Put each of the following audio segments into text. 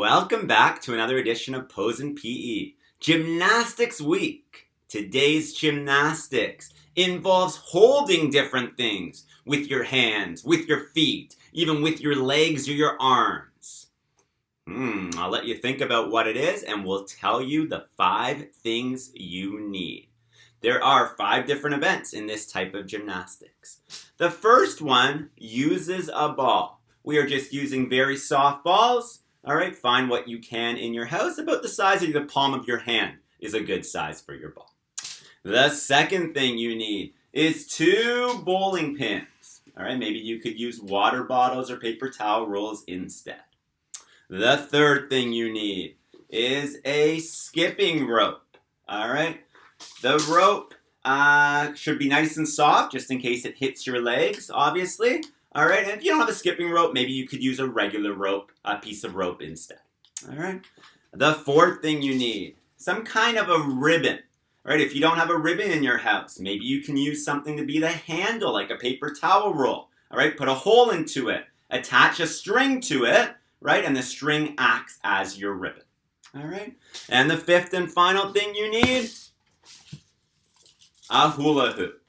Welcome back to another edition of Pose and PE. Gymnastics Week. Today's gymnastics involves holding different things with your hands, with your feet, even with your legs or your arms. I'll let you think about what it is and we'll tell you the 5 things you need. There are 5 different events in this type of gymnastics. The first one uses a ball. We are just using very soft balls. All right, find what you can in your house. About the size of the palm of your hand is a good size for your ball. The second thing you need is 2 bowling pins. All right, maybe you could use water bottles or paper towel rolls instead. The third thing you need is a skipping rope. All right, the rope should be nice and soft just in case it hits your legs, obviously. All right, and if you don't have a skipping rope, maybe you could use a regular rope, a piece of rope instead. All right. The fourth thing you need, some kind of a ribbon. All right, if you don't have a ribbon in your house, maybe you can use something to be the handle, like a paper towel roll. All right, put a hole into it, attach a string to it, right, and the string acts as your ribbon. All right, and the fifth and final thing you need, a hula hoop.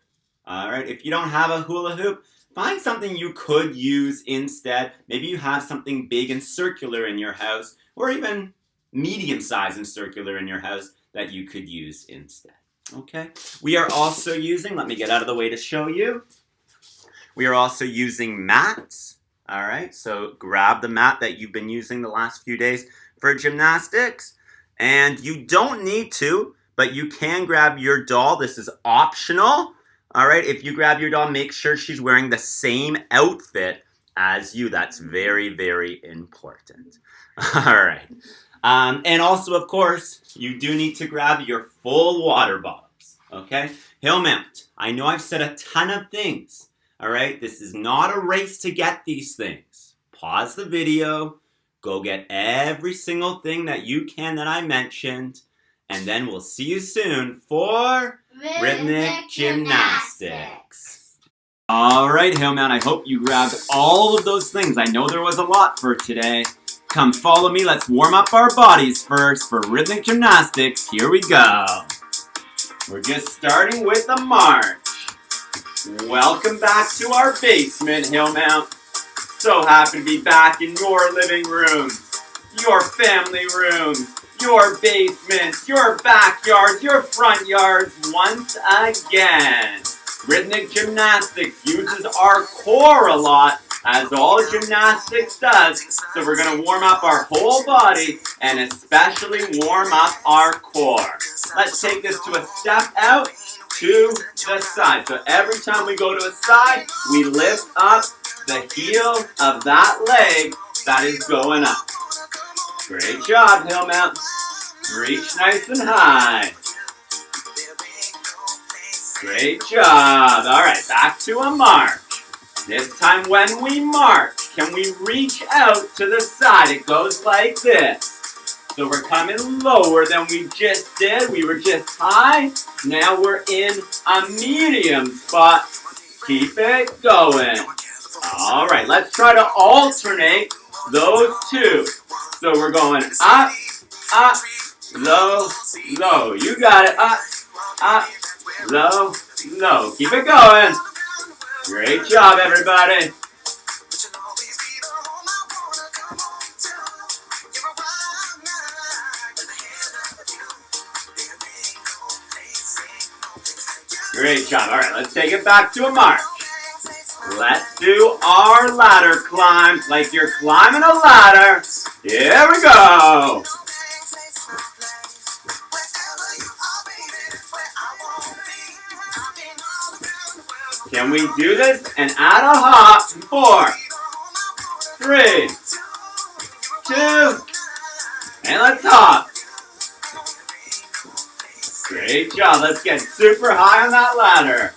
All right, if you don't have a hula hoop, find something you could use instead. Maybe you have something big and circular in your house, or even medium-sized and circular in your house that you could use instead. Okay? We are also using, let me get out of the way to show you. We are also using mats. All right, so grab the mat that you've been using the last few days for gymnastics. And you don't need to, but you can grab your doll. This is optional. All right, if you grab your doll, make sure she's wearing the same outfit as you. That's very, very important. All right. And also, of course, you do need to grab your full water bottles, okay? Hill mount. I know I've said a ton of things, all right? This is not a race to get these things. Pause the video, go get every single thing that you can that I mentioned, and then we'll see you soon for Rhythmic Gymnastics. All right, Hillman, I hope you grabbed all of those things. I know there was a lot for today. Come follow me. Let's warm up our bodies first for Rhythmic Gymnastics. Here we go. We're just starting with a march. Welcome back to our basement, Hillmount. So happy to be back in your living rooms, your family rooms, your basements, your backyards, your front yards once again. Rhythmic Gymnastics uses our core a lot, as all gymnastics does, so we're going to warm up our whole body and especially warm up our core. Let's take this to a step out to the side. So every time we go to a side, we lift up the heel of that leg that is going up. Great job, Hill Mount. Reach nice and high. Great job. All right, back to a march. This time when we march, can we reach out to the side? It goes like this. So we're coming lower than we just did. We were just high. Now we're in a medium spot. Keep it going. All right, let's try to alternate those two. So we're going up, up, low, low. You got it. Up, up, low, low. Keep it going. Great job, everybody. Great job. All right, let's take it back to a march. Let's do our ladder climbs like you're climbing a ladder. Here we go. Can we do this and add a hop? 4, 3, 2, and let's hop. Great job. Let's get super high on that ladder.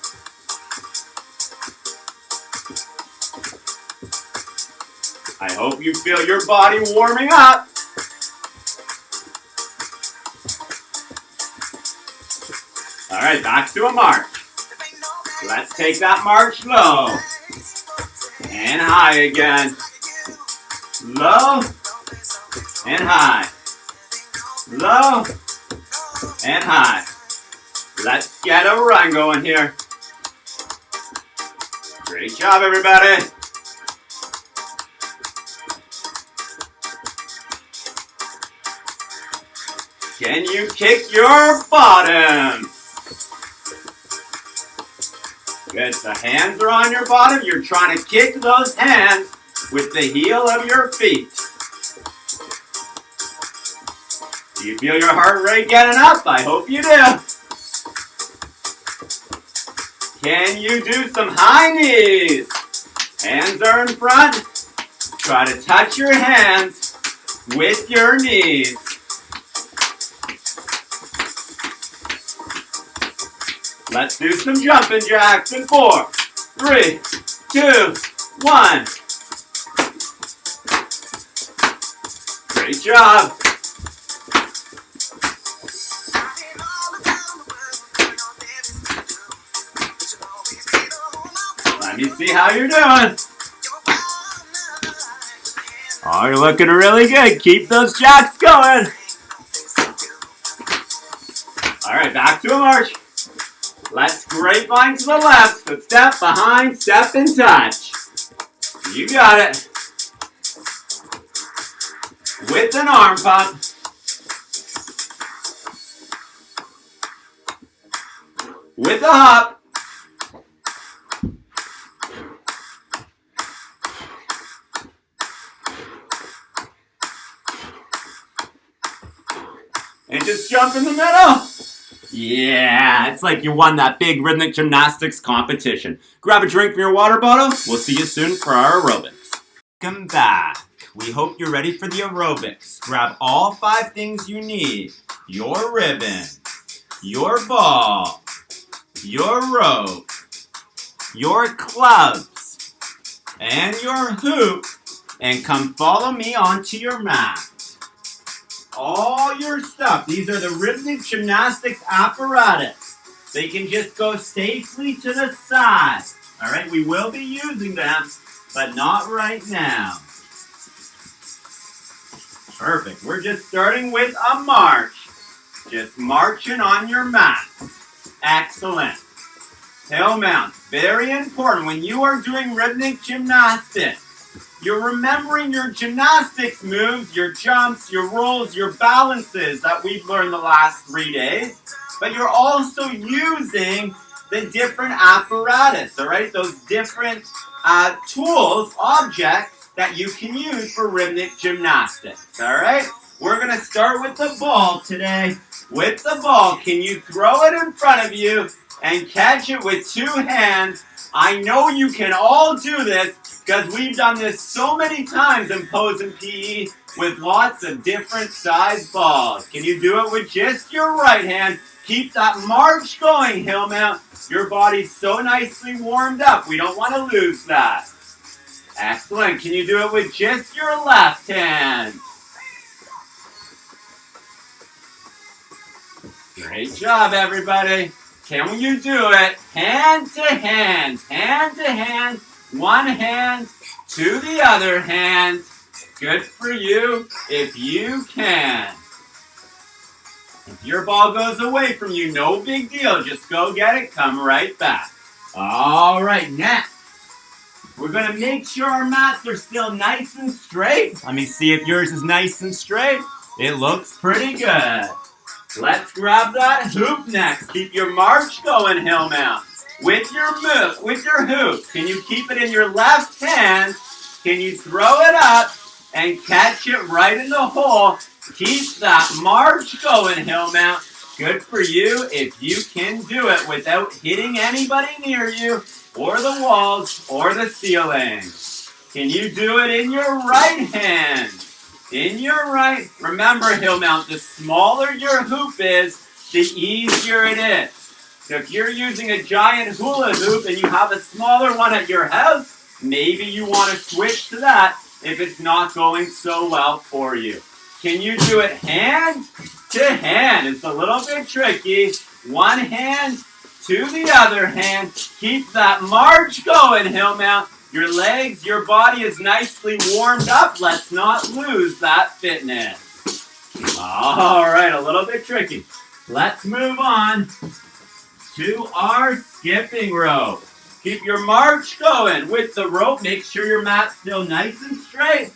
I hope you feel your body warming up. All right, back to a march. Let's take that march low. And high again. Low. and high. Low and high. Let's get a run going here. Great job, everybody. Can you kick your bottom? Good, so hands are on your bottom. You're trying to kick those hands with the heel of your feet. Do you feel your heart rate getting up? I hope you do. Can you do some high knees? Hands are in front. Try to touch your hands with your knees. Let's do some jumping jacks in 4, 3, 2, 1. Great job. Let me see how you're doing. Oh, you're looking really good. Keep those jacks going. All right, back to a march. Let's grapevine to the left. So step behind, step and touch. You got it. With an arm pump. With a hop. And just jump in the middle. Yeah, it's like you won that big rhythmic gymnastics competition. Grab a drink from your water bottle. We'll see you soon for our aerobics. Welcome back. We hope you're ready for the aerobics. Grab all 5 things you need. Your ribbon, your ball, your rope, your clubs, and your hoop. And come follow me onto your mat. All your stuff. These are the rhythmic gymnastics apparatus. They can just go safely to the side. All right, we will be using them, but not right now. Perfect. We're just starting with a march. Just marching on your mat. Excellent. Hill mounts. Very important. When you are doing rhythmic gymnastics, you're remembering your gymnastics moves, your jumps, your rolls, your balances that we've learned the last 3 days. But you're also using the different apparatus, all right? Those different tools, objects that you can use for rhythmic gymnastics, all right? We're going to start with the ball today. With the ball, can you throw it in front of you and catch it with 2 hands? I know you can all do this, because we've done this so many times in Pose and PE with lots of different size balls. Can you do it with just your right hand? Keep that march going, hill mount. Your body's so nicely warmed up. We don't want to lose that. Excellent. Can you do it with just your left hand? Great job, everybody. Can you do it hand to hand, hand to hand? One hand to the other hand. Good for you if you can. If your ball goes away from you, no big deal. Just go get it. Come right back. All right, next. We're going to make sure our mats are still nice and straight. Let me see if yours is nice and straight. It looks pretty good. Let's grab that hoop next. Keep your march going, hill mount. With your hoop, can you keep it in your left hand? Can you throw it up and catch it right in the hole? Keep that march going, hill mount. Good for you if you can do it without hitting anybody near you or the walls or the ceiling. Can you do it in your right hand? In your right. Remember, hill mount, the smaller your hoop is, the easier it is. So if you're using a giant hula hoop and you have a smaller one at your house, maybe you want to switch to that if it's not going so well for you. Can you do it hand to hand? It's a little bit tricky. One hand to the other hand. Keep that march going, hill mount. Your legs, your body is nicely warmed up. Let's not lose that fitness. All right, a little bit tricky. Let's move on to our skipping rope. Keep your march going with the rope. Make sure your mat's still nice and straight.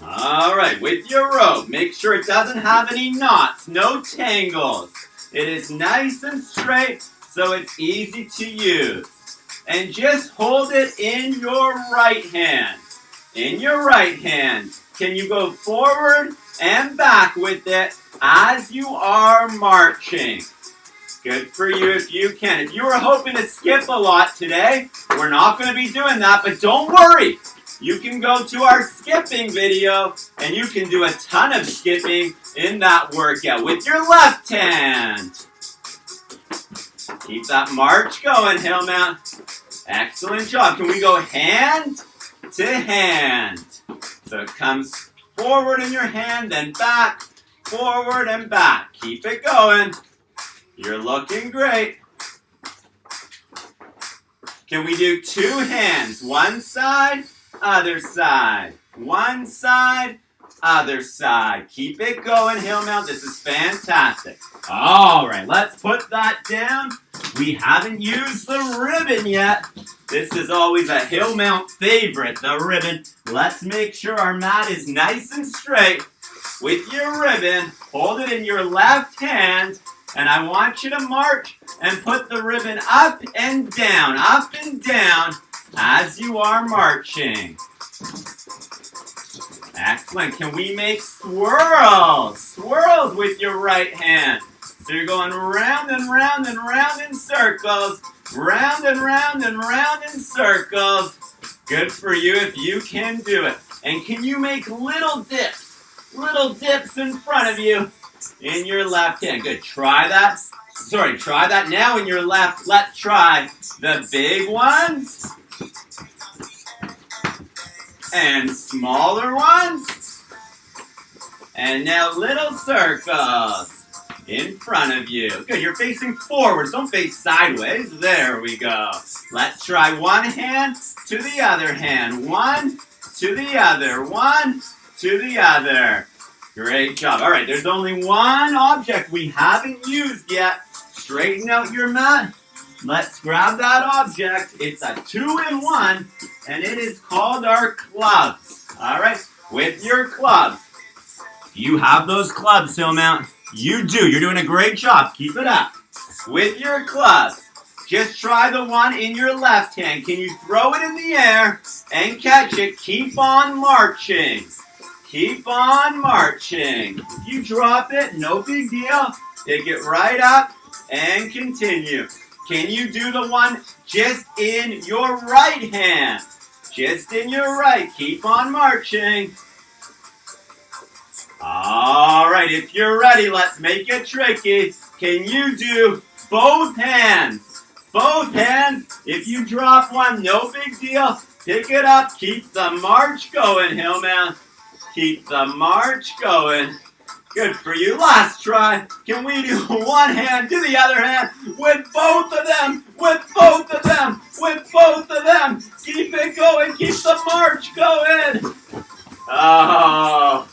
All right, with your rope, make sure it doesn't have any knots, no tangles. It is nice and straight, so it's easy to use. And just hold it in your right hand. In your right hand. Can you go forward and back with it as you are marching? Good for you if you can. If you were hoping to skip a lot today, we're not going to be doing that, but don't worry. You can go to our skipping video and you can do a ton of skipping in that workout with your left hand. Keep that march going, hill mount. Excellent job. Can we go hand to hand? So it comes forward in your hand, then back, forward and back. Keep it going. You're looking great. Can we do two hands? One side, other side. One side, other side. Keep it going, hill mount. This is fantastic. All right, let's put that down. We haven't used the ribbon yet. This is always a hill mount favorite, the ribbon. Let's make sure our mat is nice and straight. With your ribbon, hold it in your left hand, and I want you to march and put the ribbon up and down as you are marching. Excellent. Can we make swirls? Swirls with your right hand. So you're going round and round and round in circles. Round and round and round in circles. Good for you if you can do it. And can you make little dips? Little dips in front of you in your left hand. Good. Try that. Try that now in your left. Let's try the big ones. And smaller ones. And now little circles in front of you. Good, you're facing forwards. Don't face sideways. There we go. Let's try one hand to the other hand. One to the other. One to the other. Great job. All right, there's only one object we haven't used yet. Straighten out your mat. Let's grab that object. It's a 2-in-1, and it is called our clubs. All right, with your clubs. You have those clubs, hill mount. You do. You're doing a great job. Keep it up. With your clubs, just try the one in your left hand. Can you throw it in the air and catch it? Keep on marching. Keep on marching. If you drop it, no big deal. Pick it right up and continue. Can you do the one just in your right hand? Just in your right. Keep on marching. All right, if you're ready, let's make it tricky. Can you do both hands? Both hands. If you drop one, no big deal. Pick it up. Keep the march going, hill mount. Keep the march going. Good for you. Last try. Can we do one hand to the other hand with both of them? With both of them. With both of them. Keep it going. Keep the march going. Oh,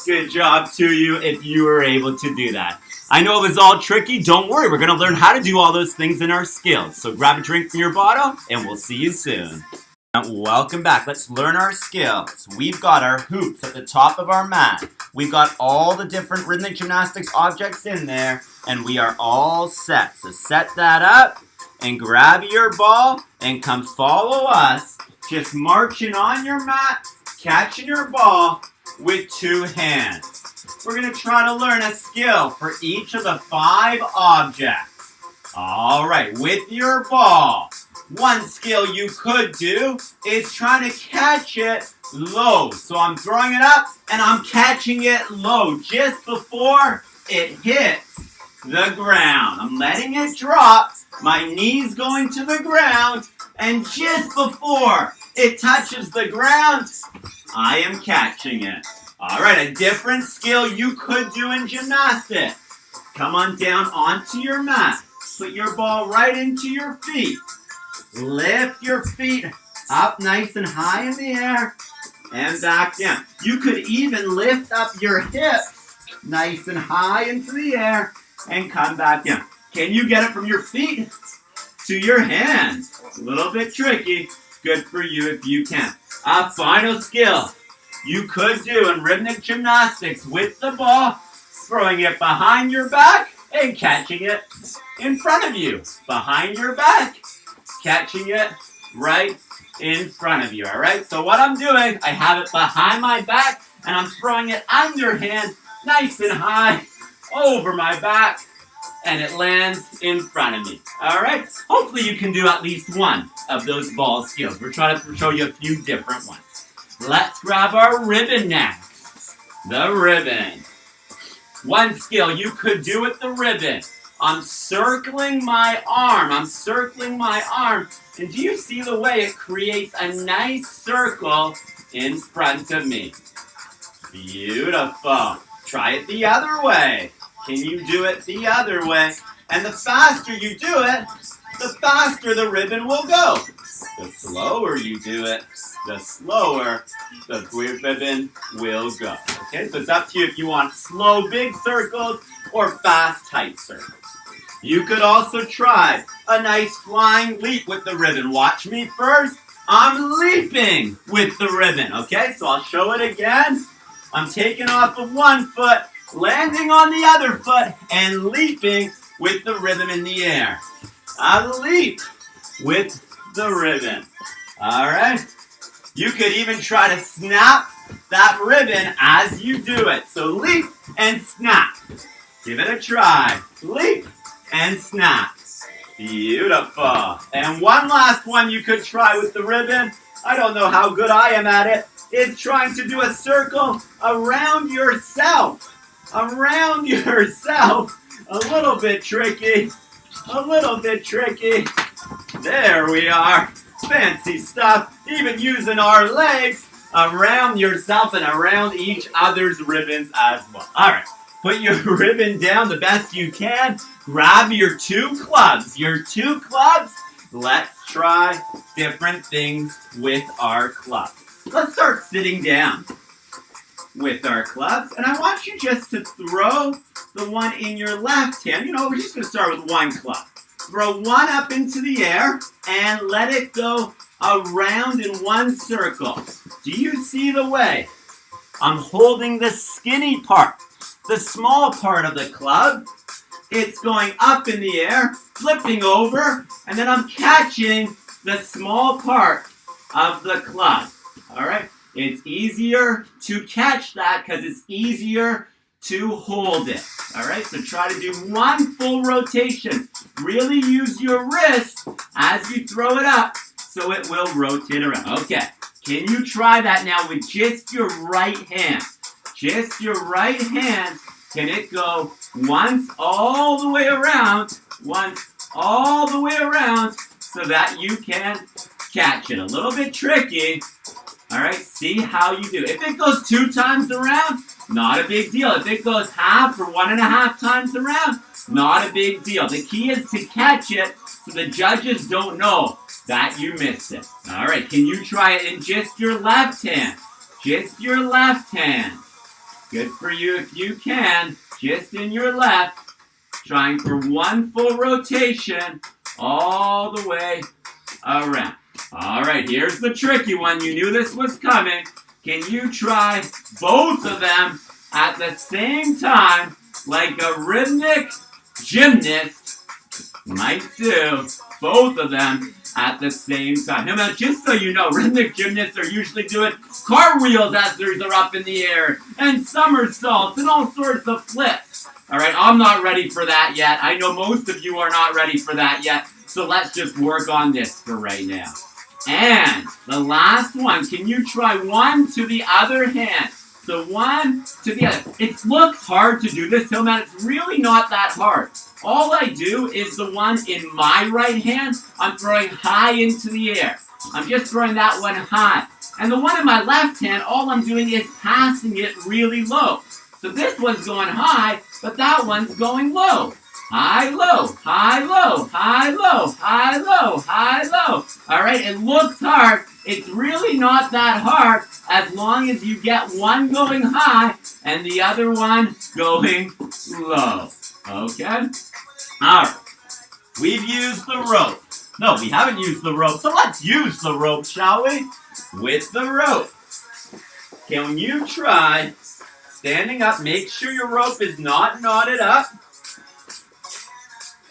good job to you if you were able to do that. I know it was all tricky. Don't worry. We're going to learn how to do all those things in our skills. So grab a drink from your bottle and we'll see you soon. Welcome back. Let's learn our skills. We've got our hoops at the top of our mat. We've got all the different rhythmic gymnastics objects in there, and we are all set. So set that up and grab your ball and come follow us. Just marching on your mat, catching your ball with two hands. We're going to try to learn a skill for each of the 5 objects. All right, with your ball. One skill you could do is trying to catch it low. So I'm throwing it up and I'm catching it low just before it hits the ground. I'm letting it drop. My knee's going to the ground. And just before it touches the ground, I am catching it. All right, a different skill you could do in gymnastics. Come on down onto your mat. Put your ball right into your feet. Lift your feet up nice and high in the air and back down. You could even lift up your hips nice and high into the air and come back down. Can you get it from your feet to your hands? A little bit tricky. Good for you if you can. A final skill you could do in rhythmic gymnastics with the ball, throwing it behind your back and catching it in front of you. Behind your back, catching it right in front of you, all right? So what I'm doing, I have it behind my back, and I'm throwing it underhand, nice and high, over my back, and it lands in front of me, all right? Hopefully you can do at least one of those ball skills. We're trying to show you a few different ones. Let's grab our ribbon next. The ribbon. One skill you could do with the ribbon. I'm circling my arm. And do you see the way it creates a nice circle in front of me? Beautiful. Try it the other way. Can you do it the other way? And the faster you do it, the faster the ribbon will go. The slower you do it, the slower the ribbon will go. Okay, so it's up to you if you want slow, big circles or fast, tight circles. You could also try a nice flying leap with the ribbon. Watch me first. I'm leaping with the ribbon, okay? So I'll show it again. I'm taking off of one foot, landing on the other foot, and leaping with the ribbon in the air. I leap with the ribbon. All right? You could even try to snap that ribbon as you do it. So leap and snap. Give it a try. Leap and snap. Beautiful. And one last one you could try with the ribbon. I don't know how good I am at it. Is trying to do a circle around yourself. Around yourself. A little bit tricky. A little bit tricky. There we are. Fancy stuff. Even using our legs around yourself and around each other's ribbons as well. All right. Put your ribbon down the best you can. Grab your two clubs. Let's try different things with our clubs. Let's start sitting down with our clubs. And I want you just to throw the one in your left hand. You know, we're just going to start with one club. Throw one up into the air and let it go around in one circle. Do you see the way? I'm holding the skinny part, the small part of the club. It's going up in the air, flipping over, and then I'm catching the small part of the club. All right? It's easier to catch that because it's easier to hold it. All right? So try to do one full rotation. Really use your wrist as you throw it up so it will rotate around. Okay. Can you try that now with just your right hand? Just your right hand. Can it go once all the way around, so that you can catch it? A little bit tricky. All right, see how you do. If it goes 2 times around, not a big deal. If it goes half or 1.5 times around, not a big deal. The key is to catch it so the judges don't know that you missed it. All right, can you try it in just your left hand? Just your left hand. Good for you if you can. Just in your left. Trying for one full rotation all the way around. All right, here's the tricky one. You knew this was coming. Can you try both of them at the same time like a rhythmic gymnast might do? Both of them at the same time. Now, just so you know, rhythmic gymnasts are usually doing cartwheels as they're up in the air, and somersaults, and all sorts of flips. All right, I'm not ready for that yet. I know most of you are not ready for that yet, so let's just work on this for right now. And the last one, can you try one to the other hand? So one to the other. It looks hard to do this, Hillman. It's really not that hard. All I do is the one in my right hand, I'm throwing high into the air. I'm just throwing that one high. And the one in my left hand, all I'm doing is passing it really low. So this one's going high, but that one's going low. High, low, high, low, high, low, high, low, high, low. All right, it looks hard. It's really not that hard as long as you get one going high and the other one going low. Okay? All right. We've used the rope. No, we haven't used the rope, so let's use the rope, shall we? With the rope. Can you try standing up? Make sure your rope is not knotted up.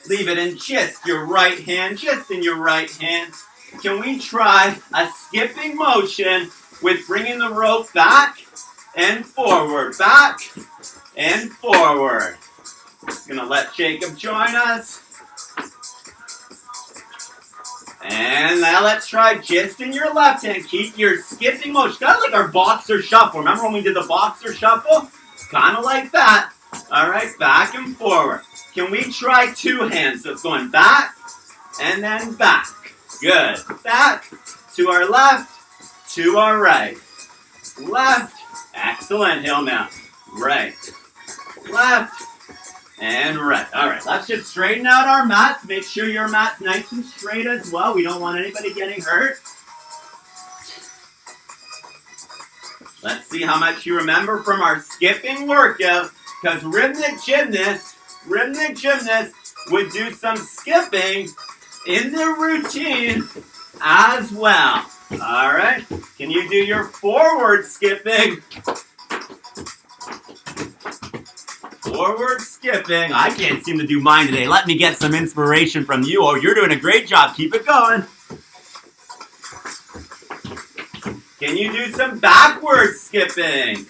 Leave it in just your right hand, just in your right hand. Can we try a skipping motion with bringing the rope back and forward, back and forward? Just gonna let Jacob join us. And now let's try just in your left hand. Keep your skipping motion. Kind of like our boxer shuffle. Remember when we did the boxer shuffle? It's kind of like that. All right, back and forward. Can we try two hands? So it's going back and then back. Good. Back to our left, to our right. Left. Excellent, heel now. Right. Left. And right. All right, let's just straighten out our mats. Make sure your mat's nice and straight as well. We don't want anybody getting hurt. Let's see how much you remember from our skipping workout, because rhythmic gymnasts would do some skipping in their routine as well. All right, can you do your forward skipping? Forward skipping. I can't seem to do mine today. Let me get some inspiration from you. Oh, you're doing a great job. Keep it going. Can you do some backward skipping?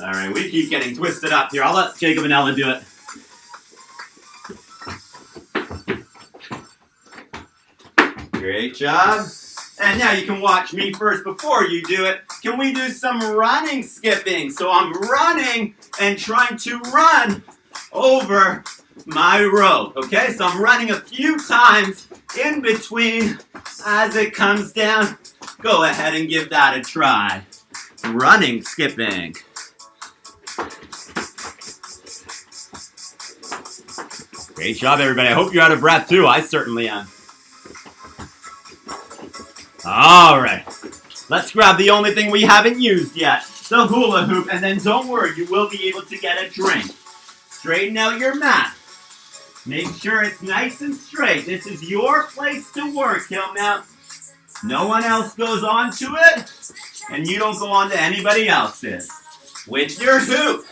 All right, we keep getting twisted up here. I'll let Jacob and Ella do it. Great job. And now you can watch me first before you do it. Can we do some running skipping? So I'm running and trying to run over my rope. Okay, so I'm running a few times in between as it comes down. Go ahead and give that a try. Running skipping. Great job, everybody. I hope you're out of breath, too. I certainly am. All right. Let's grab the only thing we haven't used yet, the hula hoop, and then don't worry, you will be able to get a drink. Straighten out your mat. Make sure it's nice and straight. This is your place to work, Hillmount. No one else goes on to it, and you don't go on to anybody else's. With your hoop,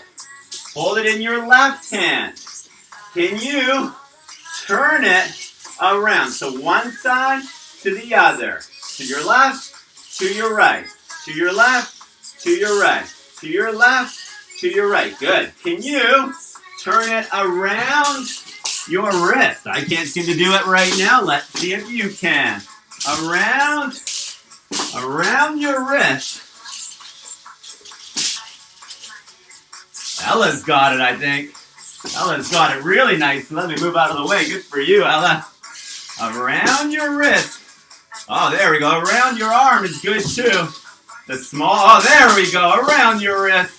hold it in your left hand. Can you turn it around? So one side to the other. To your left, to your right. To your left, to your right. To your left, to your right. Good. Can you turn it around your wrist? I can't seem to do it right now. Let's see if you can. Around your wrist. Ella's got it, I think. Ella's got it really nice. Let me move out of the way. Good for you, Ella. Around your wrist. Oh, there we go. Around your arm is good, too. The small, oh, there we go. Around your wrist.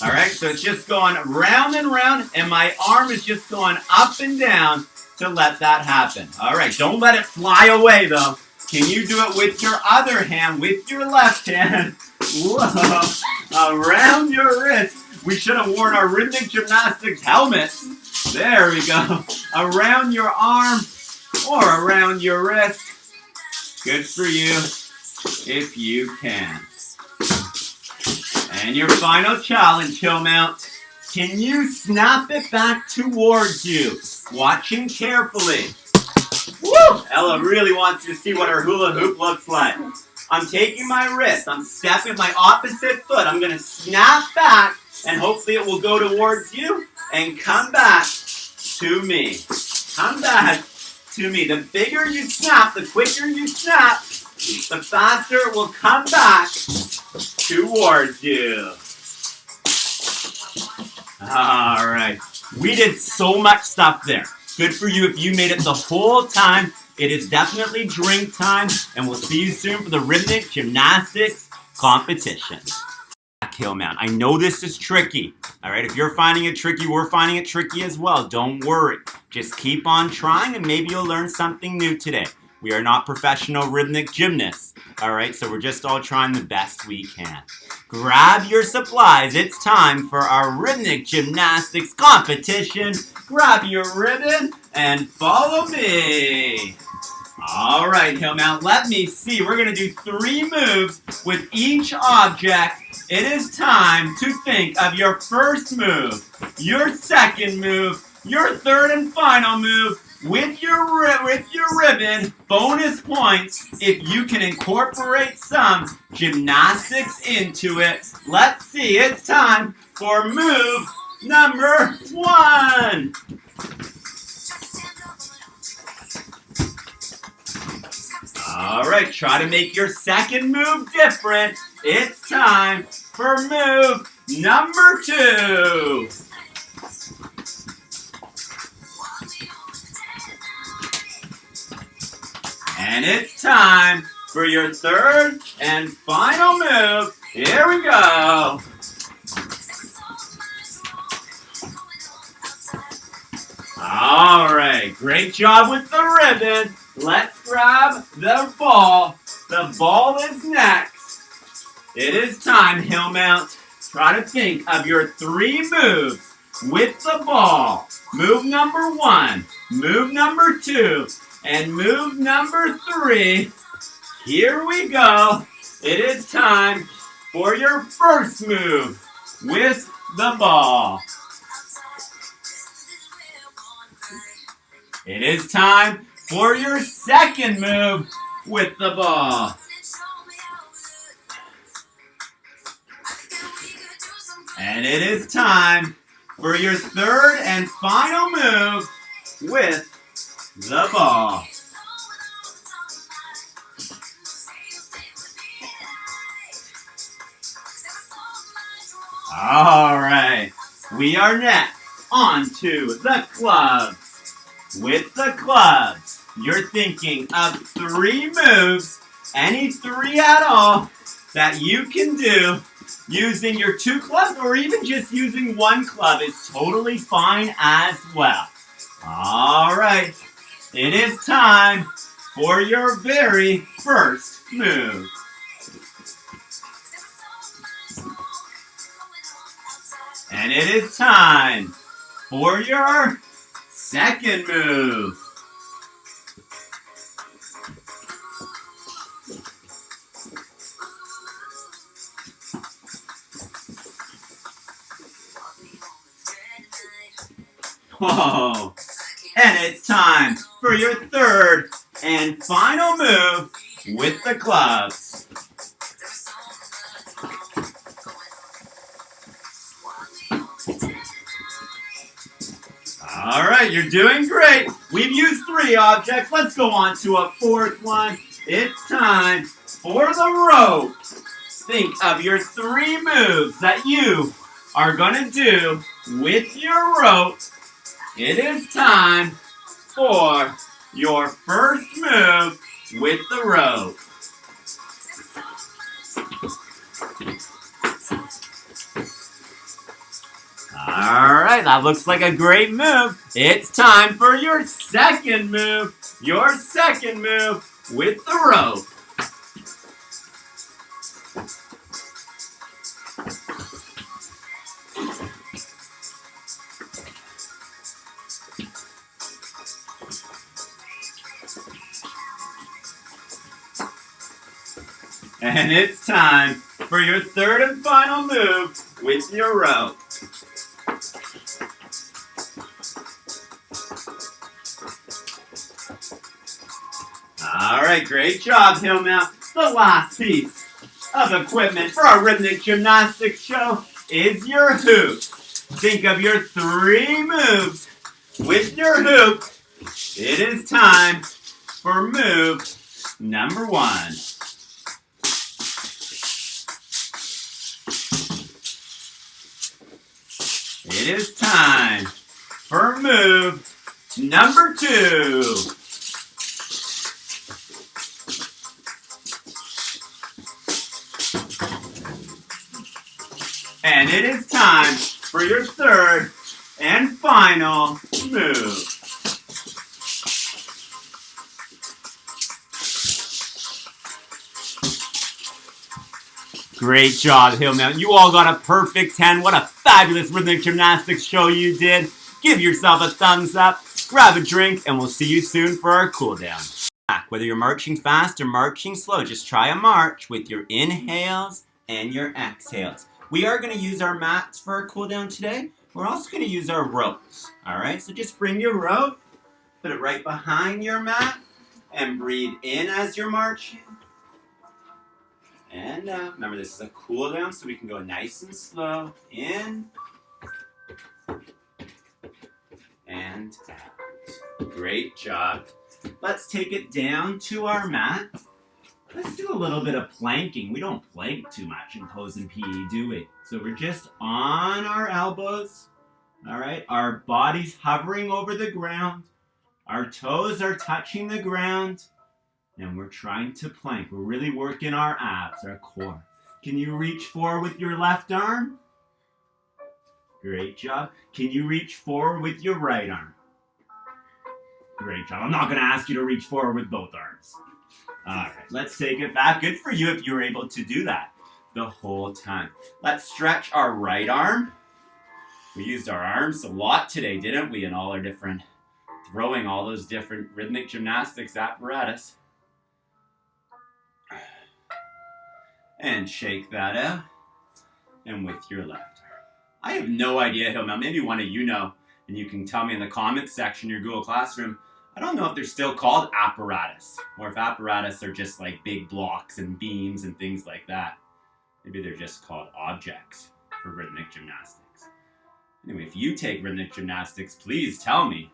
All right, so it's just going round and round, and my arm is just going up and down to let that happen. All right, don't let it fly away, though. Can you do it with your other hand, with your left hand? Whoa, around your wrist. We should have worn our Rhythmic Gymnastics helmets. There we go. Around your arm or around your wrist. Good for you if you can. And your final challenge, Hillmount. Can you snap it back towards you? Watching carefully. Woo! Ella really wants to see what her hula hoop looks like. I'm taking my wrist. I'm stepping my opposite foot. I'm going to snap back, and hopefully it will go towards you and come back to me. Come back to me. The bigger you snap, the quicker you snap, the faster it will come back towards you. All right. We did so much stuff there. Good for you if you made it the whole time. It is definitely drink time, and we'll see you soon for the Rhythmic Gymnastics competition. Hillman. I know this is tricky. All right, if you're finding it tricky, we're finding it tricky as well. Don't worry. Just keep on trying and maybe you'll learn something new today. We are not professional rhythmic gymnasts. All right, so we're just all trying the best we can. Grab your supplies. It's time for our rhythmic gymnastics competition. Grab your ribbon and follow me. All right, Hillman, let me see. We're going to do 3 moves with each object. It is time to think of your first move, your second move, your third and final move with your ribbon. Bonus points if you can incorporate some gymnastics into it. Let's see. It's time for move number 1. All right, try to make your second move different. It's time for move number 2. And it's time for your third and final move. Here we go. All right, great job with the ribbon. Let's grab the ball. The ball is next. It is time, Hillmount. Try to think of your 3 moves with the ball. Move number 1, move number 2, and move number 3. Here we go. It is time for your first move with the ball. It is time for your second move with the ball. And it is time for your third and final move with the ball. All right, we are next on to the clubs. With the clubs, you're thinking of 3 moves, any 3 at all, that you can do using your 2 clubs or even just using 1 club is totally fine as well. All right, it is time for your very first move. And it is time for your second move. Whoa. And it's time for your third and final move with the clubs. All right, you're doing great. We've used 3 objects. Let's go on to a 4th one. It's time for the rope. Think of your 3 moves that you are going to do with your rope. It is time for your first move with the rope. All right, that looks like a great move. It's time for your second move. Your second move with the rope. And it's time for your third and final move with your rope. All right, great job, Hillman. The last piece of equipment for our rhythmic gymnastics show is your hoop. Think of your 3 moves with your hoop. It is time for move number 1. It is time for move number 2. And it is time for your third and final move. Great job, Hillman. You all got a perfect 10. What a fabulous rhythmic gymnastics show you did. Give yourself a thumbs up, grab a drink, and we'll see you soon for our cool down. Whether you're marching fast or marching slow, just try a march with your inhales and your exhales. We are going to use our mats for our cool down today. We're also going to use our ropes. Alright, so just bring your rope, put it right behind your mat, and breathe in as you're marching. And remember, this is a cool down, so we can go nice and slow. In and out. Great job. Let's take it down to our mat. Let's do a little bit of planking. We don't plank too much in pose and PE, do we? So we're just on our elbows. All right, our body's hovering over the ground. Our toes are touching the ground. And we're trying to plank. We're really working our abs, our core. Can you reach forward with your left arm? Great job. Can you reach forward with your right arm? Great job. I'm not going to ask you to reach forward with both arms. All right, let's take it back. Good for you if you were able to do that the whole time. Let's stretch our right arm. We used our arms a lot today, didn't we? In all our different, throwing all those different rhythmic gymnastics apparatus. And shake that out. And with your left arm. I have no idea, Hillman. Maybe one of you know. And you can tell me in the comments section, your Google Classroom. I don't know if they're still called apparatus. Or if apparatus are just like big blocks and beams and things like that. Maybe they're just called objects for rhythmic gymnastics. Anyway, if you take rhythmic gymnastics, please tell me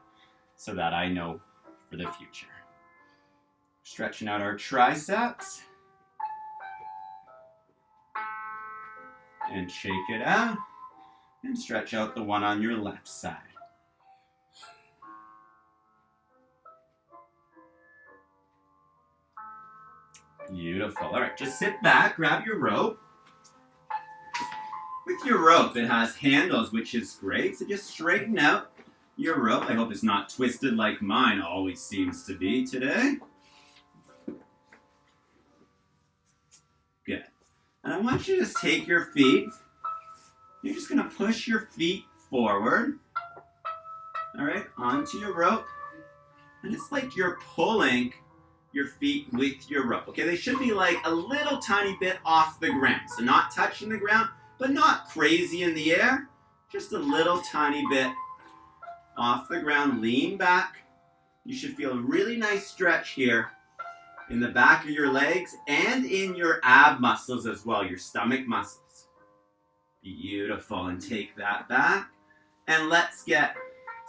so that I know for the future. Stretching out our triceps. And shake it out. And stretch out the one on your left side. Beautiful. All right, just sit back, grab your rope. With your rope, it has handles, which is great. So just straighten out your rope. I hope it's not twisted like mine always seems to be today. Good. And I want you to just take your feet. You're just going to push your feet forward. All right, onto your rope. And it's like you're pulling your feet with your rope. Okay, they should be like a little tiny bit off the ground. So not touching the ground, but not crazy in the air. Just a little tiny bit off the ground. Lean back. You should feel a really nice stretch here in the back of your legs and in your ab muscles as well, your stomach muscles. Beautiful. And take that back. And let's get,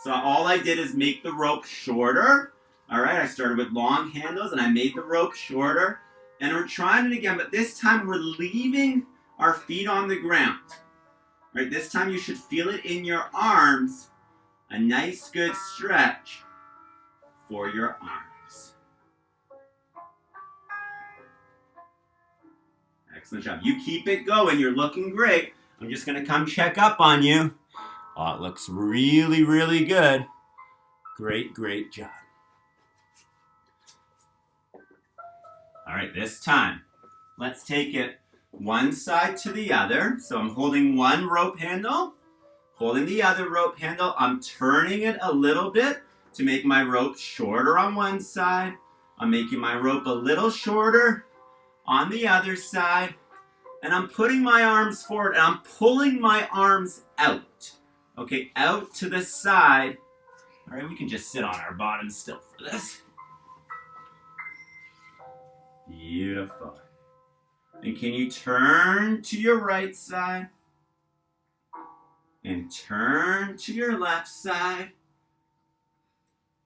so all I did is make the rope shorter. All right, I started with long handles and I made the rope shorter. And we're trying it again, but this time we're leaving our feet on the ground. All right, this time you should feel it in your arms. A nice good stretch for your arms. Excellent job. You keep it going. You're looking great. I'm just going to come check up on you. Oh, it looks really, really good. Great, great job. All right, this time, let's take it one side to the other. So I'm holding one rope handle, holding the other rope handle. I'm turning it a little bit to make my rope shorter on one side. I'm making my rope a little shorter on the other side. And I'm putting my arms forward and I'm pulling my arms out. Okay, out to the side. All right, we can just sit on our bottom still for this. Beautiful. And can you turn to your right side? And turn to your left side.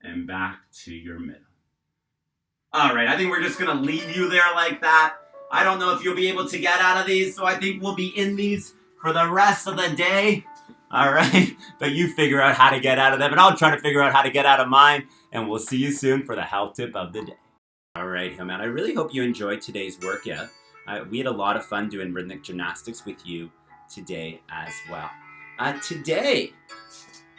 And back to your middle. All right, I think we're just going to leave you there like that. I don't know if you'll be able to get out of these, so I think we'll be in these for the rest of the day. All right, but you figure out how to get out of them, and I'll try to figure out how to get out of mine, and we'll see you soon for the health tip of the day. All right, Hillman, I really hope you enjoyed today's workout. We had a lot of fun doing rhythmic gymnastics with you today as well. Today,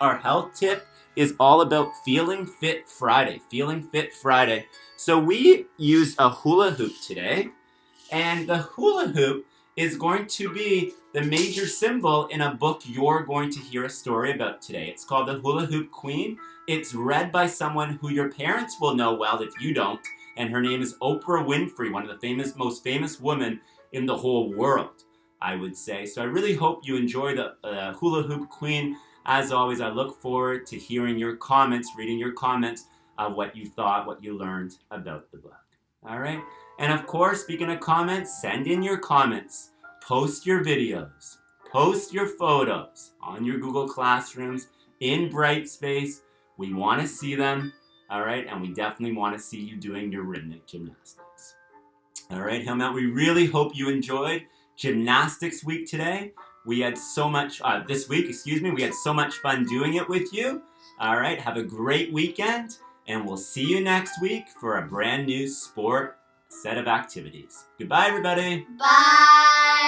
our health tip is all about Feeling Fit Friday. Feeling Fit Friday. So we used a hula hoop today, and the hula hoop is going to be the major symbol in a book you're going to hear a story about today. It's called The Hula Hoop Queen. It's read by someone who your parents will know well if you don't, and her name is Oprah Winfrey, one of the most famous women in the whole world, I would say. So I really hope you enjoy the Hula Hoop Queen. As always, I look forward to hearing your comments, reading your comments of what you thought, what you learned about the book. All right? And of course, speaking of comments, send in your comments. Post your videos. Post your photos on your Google Classrooms in Brightspace. We want to see them. All right? And we definitely want to see you doing your rhythmic gymnastics. All right, Hillmount, we really hope you enjoyed Gymnastics Week today. We had so much, this week, we had so much fun doing it with you. All right, have a great weekend, and we'll see you next week for a brand new sport set of activities. Goodbye, everybody. Bye.